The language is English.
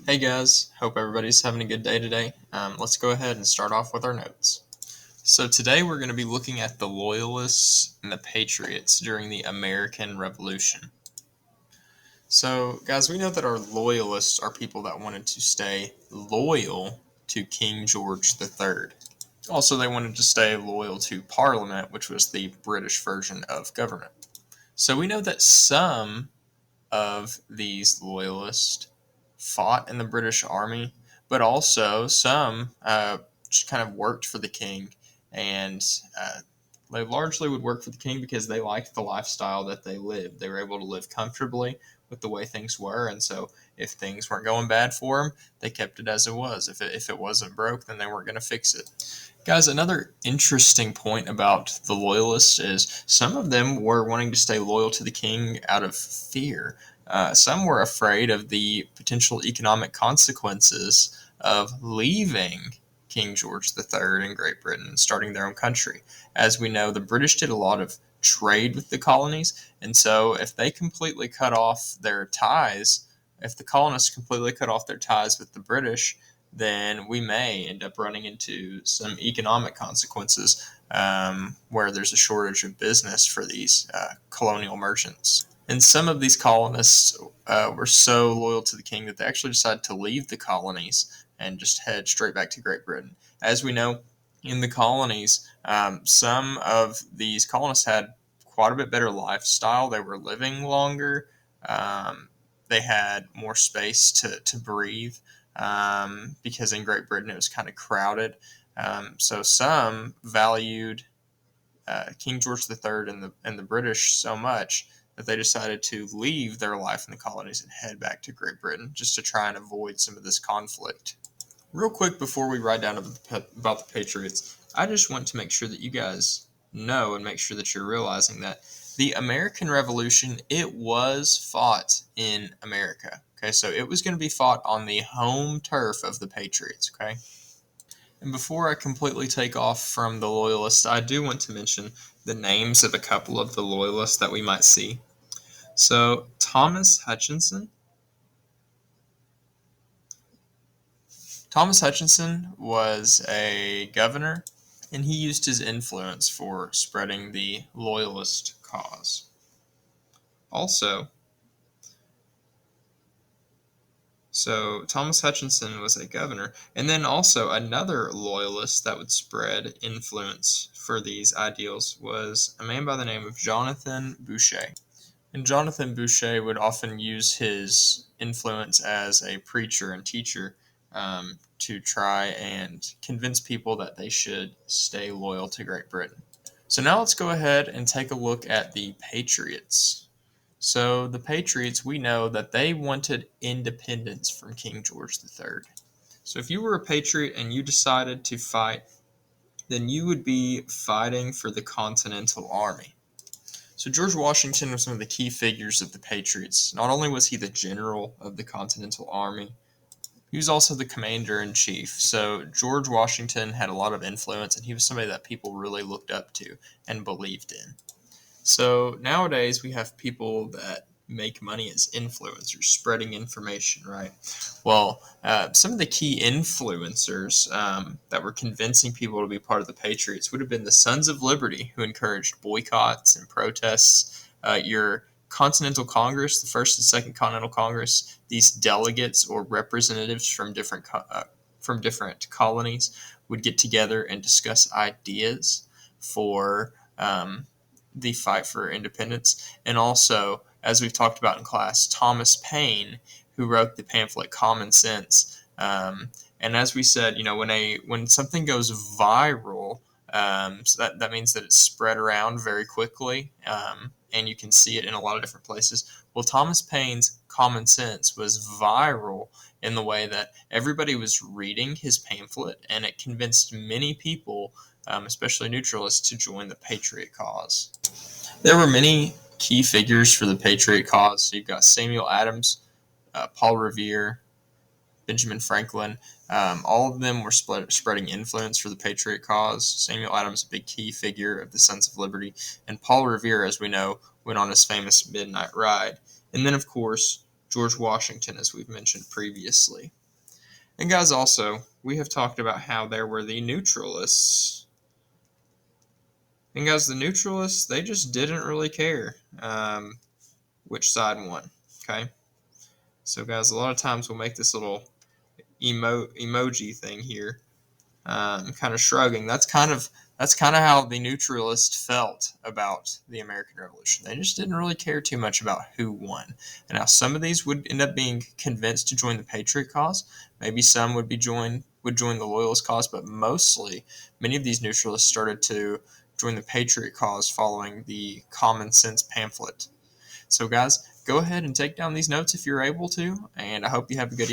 Hey guys, hope everybody's having a good day today. Let's go ahead and start off with our notes. So today we're going to be looking at the Loyalists and the Patriots during the American Revolution. So guys, we know that our Loyalists are people that wanted to stay loyal to King George III. Also, they wanted to stay loyal to Parliament, which was the British version of government. So we know that some of these loyalists fought in the British Army, but also some just kind of worked for the king, and they largely would work for the king because they liked the lifestyle that they lived. They were able to live comfortably with the way things were, and so if things weren't going bad for them, they kept it as it was. If it wasn't broke, then they weren't going to fix it. Guys, another interesting point about the Loyalists is some of them were wanting to stay loyal to the king out of fear. Some were afraid of the potential economic consequences of leaving King George III in Great Britain and starting their own country. As we know, the British did a lot of trade with the colonies, and so if they completely cut off their ties, if the colonists completely cut off their ties with the British, then we may end up running into some economic consequences where there's a shortage of business for these colonial merchants. And some of these colonists were so loyal to the king that they actually decided to leave the colonies and just head straight back to Great Britain. As we know, in the colonies, some of these colonists had quite a bit better lifestyle. They were living longer. They had more space to breathe because in Great Britain it was kind of crowded. So some valued King George III and the British so much that they decided to leave their life in the colonies and head back to Great Britain just to try and avoid some of this conflict. Real quick before we ride down about the Patriots, I just want to make sure that you guys know and make sure that you're realizing that the American Revolution, it was fought in America. Okay, so it was going to be fought on the home turf of the Patriots. Okay, and before I completely take off from the Loyalists, I do want to mention the names of a couple of the Loyalists that we might see. So, Thomas Hutchinson. Thomas Hutchinson was a governor, and he used his influence for spreading the Loyalist cause. Also, so Thomas Hutchinson was a governor, and then also another loyalist that would spread influence for these ideals was a man by the name of Jonathan Boucher. And Jonathan Boucher would often use his influence as a preacher and teacher to try and convince people that they should stay loyal to Great Britain. So now let's go ahead and take a look at the Patriots. So the Patriots, we know that they wanted independence from King George III. So if you were a patriot and you decided to fight, then you would be fighting for the Continental Army. So George Washington was one of the key figures of the Patriots. Not only was he the general of the Continental Army, he was also the commander-in-chief. So George Washington had a lot of influence, and he was somebody that people really looked up to and believed in. So nowadays we have people that make money as influencers, spreading information, right? Well, some of the key influencers that were convincing people to be part of the Patriots would have been the Sons of Liberty, who encouraged boycotts and protests. Your Continental Congress, the First and Second Continental Congress, these delegates or representatives from different colonies would get together and discuss ideas for the fight for independence. And also, as we've talked about in class, Thomas Paine, who wrote the pamphlet Common Sense. And as we said, when something goes viral, so that means that it's spread around very quickly, and you can see it in a lot of different places. Well, Thomas Paine's Common Sense was viral in the way that everybody was reading his pamphlet, and it convinced many people, especially neutralists, to join the Patriot cause. There were many key figures for the Patriot cause. So you've got Samuel Adams, Paul Revere, Benjamin Franklin. All of them were spreading influence for the Patriot cause. Samuel Adams, a big key figure of the Sons of Liberty, and Paul Revere, as we know, went on his famous midnight ride. And then, of course, George Washington, as we've mentioned previously. And guys, also, we have talked about how there were the neutralists. And guys, the neutralists, they just didn't really care which side won. Okay? So guys, a lot of times we'll make this little emoji thing here, kind of shrugging. That's kind of how the neutralists felt about the American Revolution. They just didn't really care too much about who won. And now some of these would end up being convinced to join the Patriot cause. Maybe some would join the Loyalist cause, but mostly many of these neutralists started to join the Patriot cause following the Common Sense pamphlet. So guys, go ahead and take down these notes if you're able to, and I hope you have a good evening.